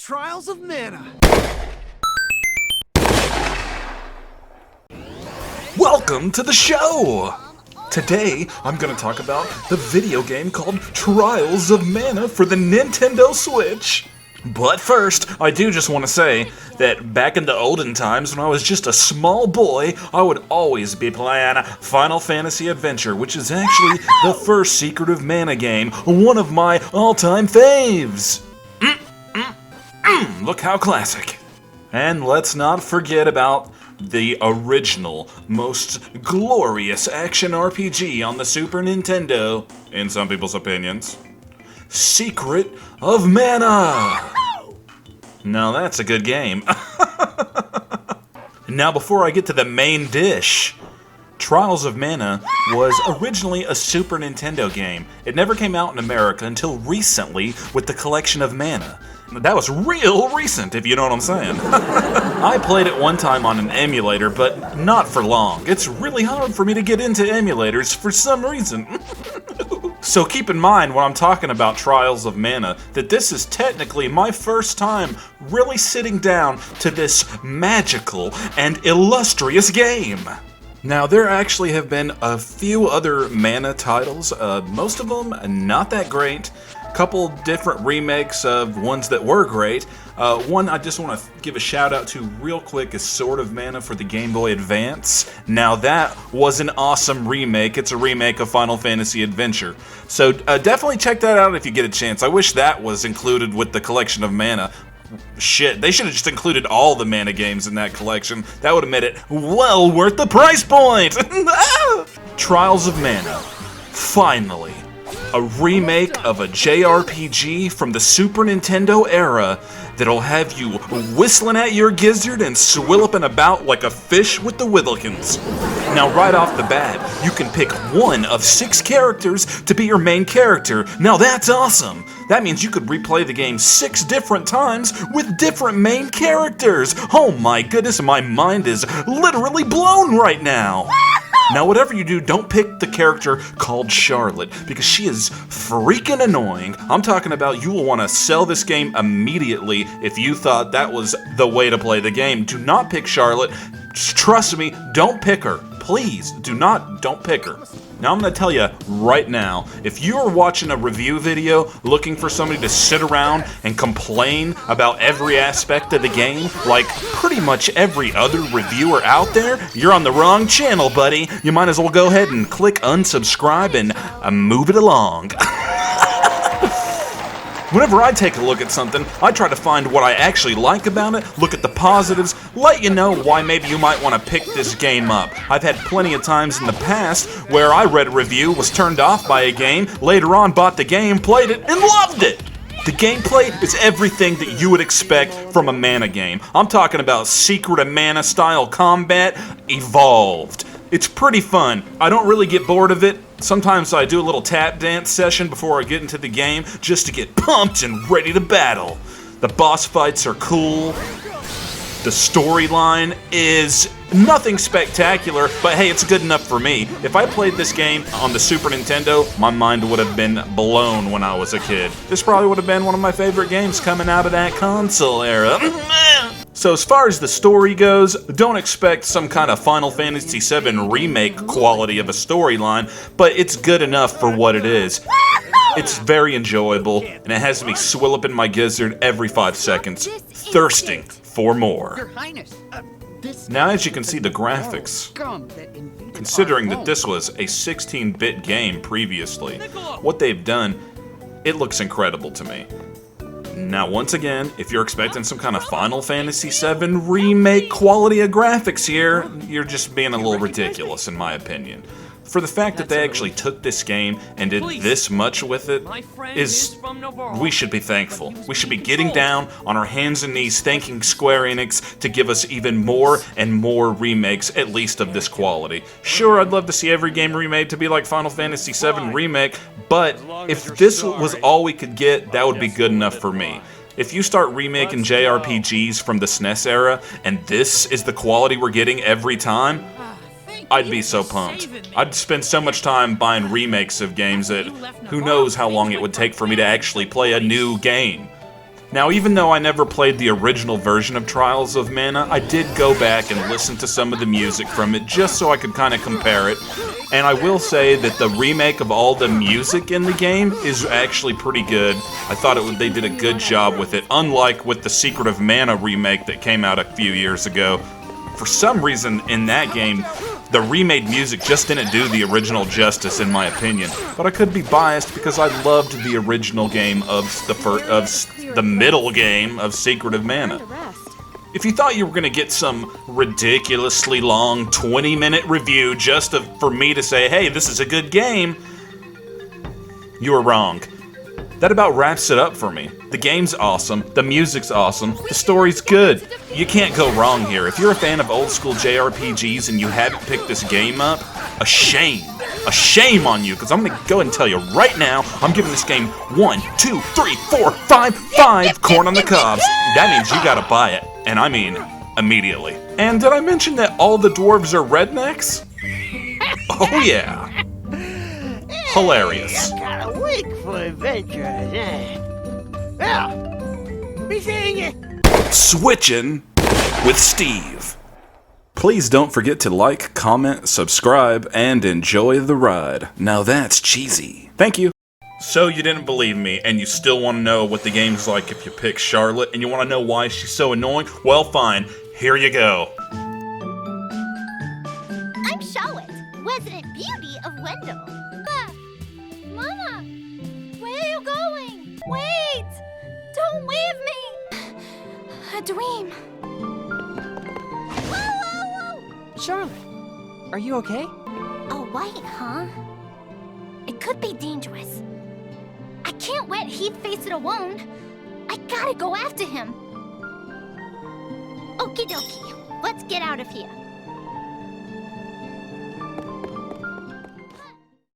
Trials of Mana. Welcome to the show! Today, I'm gonna talk about the video game called Trials of Mana for the Nintendo Switch. But first, I do just want to say that back in the olden times when I was just a small boy, I would always be playing Final Fantasy Adventure, which is actually the first Secret of Mana game, one of my all-time faves. Look how classic. And let's not forget about the original, most glorious action RPG on the Super Nintendo, in some people's opinions, Secret of Mana! Now that's a good game. Now before I get to the main dish, Trials of Mana was originally a Super Nintendo game. It never came out in America until recently with the collection of Mana. That was real recent, if you know what I'm saying. I played it one time on an emulator, but not for long. It's really hard for me to get into emulators for some reason. So keep in mind when I'm talking about Trials of Mana that this is technically my first time really sitting down to this magical and illustrious game. Now, there actually have been a few other Mana titles, most of them not that great. Couple different remakes of ones that were great. One I just want to give a shout out to real quick is Sword of Mana for the Game Boy Advance. Now that was an awesome remake. It's a remake of Final Fantasy Adventure. So definitely check that out if you get a chance. I wish that was included with the collection of Mana. Shit, they should have just included all the Mana games in that collection. That would have made it well worth the price point! Trials of Mana. Finally. A remake of a JRPG from the Super Nintendo era that'll have you whistling at your gizzard and swilloping about like a fish with the Withilkins. Now right off the bat, you can pick one of 6 characters to be your main character. Now that's awesome! That means you could replay the game 6 different times with different main characters! Oh my goodness, my mind is literally blown right now! Now, whatever you do, don't pick the character called Charlotte, because she is freaking annoying. I'm talking about you will want to sell this game immediately if you thought that was the way to play the game. Do not pick Charlotte. Trust me, don't pick her. Please, don't pick her. Now I'm going to tell you right now, if you are watching a review video looking for somebody to sit around and complain about every aspect of the game, like pretty much every other reviewer out there, you're on the wrong channel, buddy. You might as well go ahead and click unsubscribe and move it along. Whenever I take a look at something, I try to find what I actually like about it, look at the positives, let you know why maybe you might want to pick this game up. I've had plenty of times in the past where I read a review, was turned off by a game, later on bought the game, played it, and loved it! The gameplay is everything that you would expect from a Mana game. I'm talking about Secret of Mana style combat evolved. It's pretty fun. I don't really get bored of it. Sometimes I do a little tap dance session before I get into the game just to get pumped and ready to battle. The boss fights are cool. The storyline is nothing spectacular, but hey, it's good enough for me. If I played this game on the Super Nintendo, my mind would have been blown when I was a kid. This probably would have been one of my favorite games coming out of that console era. So as far as the story goes, don't expect some kind of Final Fantasy VII remake quality of a storyline, but it's good enough for what it is. It's very enjoyable, and it has me swilloping my gizzard every 5 seconds, thirsting for more. Now as you can see the graphics, considering that this was a 16-bit game previously, what they've done, it looks incredible to me. Now once again, if you're expecting some kind of Final Fantasy VII remake quality of graphics here, you're just being a little ridiculous in my opinion. For the fact that they actually took this game and did this much with it, we should be thankful. We should be getting down on our hands and knees thanking Square-Enix to give us even more and more remakes, at least of this quality. Sure, I'd love to see every game remade to be like Final Fantasy VII Remake, but if this was all we could get, that would be good enough for me. If you start remaking JRPGs from the SNES era, and this is the quality we're getting every time, I'd be so pumped. I'd spend so much time buying remakes of games that who knows how long it would take for me to actually play a new game. Now, even though I never played the original version of Trials of Mana, I did go back and listen to some of the music from it just so I could kind of compare it. And I will say that the remake of all the music in the game is actually pretty good. I thought they did a good job with it, unlike with the Secret of Mana remake that came out a few years ago. For some reason, in that game, the remade music just didn't do the original justice, in my opinion. But I could be biased because I loved the original game of the middle game of Secret of Mana. If you thought you were going to get some ridiculously long 20-minute review just for me to say, hey, this is a good game, you were wrong. That about wraps it up for me. The game's awesome, the music's awesome, the story's good. You can't go wrong here. If you're a fan of old school JRPGs and you haven't picked this game up, a shame. A shame on you, because I'm gonna go ahead and tell you right now, I'm giving this game 1, 2, 3, 4, 5 corn on the cobs. That means you gotta buy it, and I mean immediately. And did I mention that all the dwarves are rednecks? Oh yeah. Hilarious. Got a week for adventures, eh? Well, be seeing you. Switching with Steve. Please don't forget to like, comment, subscribe, and enjoy the ride. Now that's cheesy. Thank you. So you didn't believe me, and you still want to know what the game's like if you pick Charlotte, and you want to know why she's so annoying? Well, fine. Here you go. I'm Charlotte, resident beauty of Wendell. Mama, where are you going? Wait! Don't leave me! A dream. Whoa! Charlotte, are you okay? A white, huh? It could be dangerous. I can't let Heath face it alone. I gotta go after him. Okie dokie, let's get out of here.